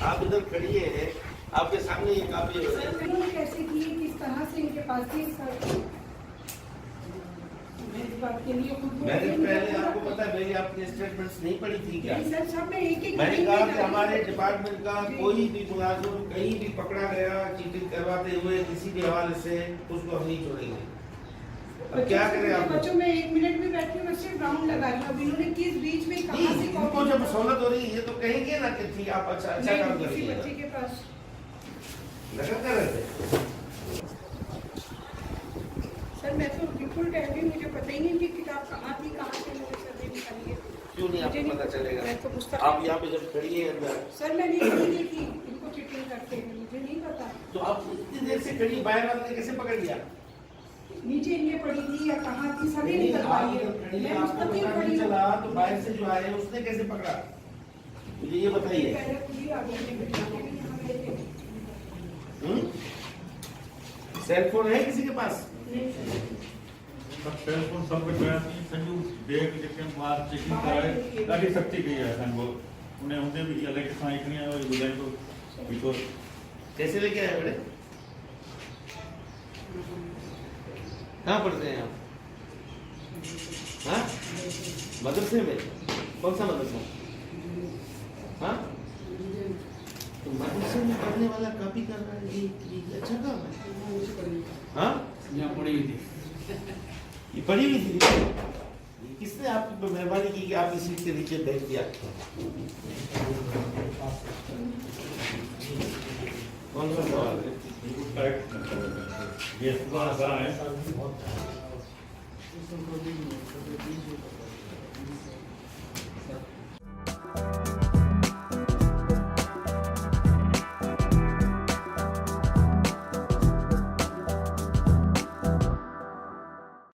आप इधर खड़ी है, आपके सामने ये काफी हो रहा है। इन्होंने कैसे की, किस तरह से इनके पास थी सर? मैं इस बात के लिए खुद को मैंने पहले आपको पता है मेरी आपने स्टेटमेंट्स नहीं पढ़ी थी क्या? नहीं सर, सब मैं एक मैंने कहा कि हमारे डिपार्टमेंट का कोई भी मुलाजिम कहीं भी पकड़ा गया चीटिंग करवाते हुए किसी भी हवाले से, उसको हम नहीं छोड़ेंगे। अब क्या करें आप? बच्चों में 1 मिनट भी बैठी हूँ, सिर्फ राउंड लगा रही हूँ। अब इन्होंने किस बीच में कहाँ से इनको जब सहूलत हो रही है ये तो कहेंगे ना कि ठीक आप अच्छा काम कर रही बच्चे के पास लगा कर रहे थे। सर मैं तो बिल्कुल टाइम भी मुझे पता ही नहीं कि किताब कहाँ थी, कहाँ से मैंने सर ने निकाली है। क्यों नहीं आपको पता चलेगा? मैं तो पुस्तक आप यहाँ पे जब खड़ी है अंदर, सर मैंने नहीं देखी इनको चीटिंग करते हैं, मुझे नहीं पता। तो आप इतनी देर से खड़ी, बाहर वाले ने कैसे पकड़ लिया? नीचे इनके पड़ी थी या कहाँ थी, सभी नहीं, निकलवाई आप है। इधर खड़ी हैं, मैं आपको मुस्तकिल पता खड़ी नहीं हूँ। चला तो बाहर से जो आए उसने कैसे पकड़ा, मुझे ये बताइए। पहले खुद ही आ गए थे, बिठा के भी यहाँ गए थे। सेल फोन है किसी के पास? नहीं सर। सब टेलीफोन सब पे गया थी संजू देख लेकिन बात चेकिंग कराए ॾाढी सख्ती कई है असां को उन्हें हुंदे भी इहा लेके सां इकणी आयो ॿुधाई तो बिल्कुल कैसे लेके आए बड़े? कहाँ पढ़ते हैं आप? हाँ, मदरसे में? कौन सा मदरसा? हाँ, तो मदरसे में पढ़ने वाला कॉपी कर रहा है, ये अच्छा काम है। हाँ, यहाँ पड़ी हुई थी। ये पढ़ी हुई थी। किसने आप पे मेहरबानी की कि आपकी सीट के नीचे बैठ दिया? कौन सा सवाल है? ये सुबह है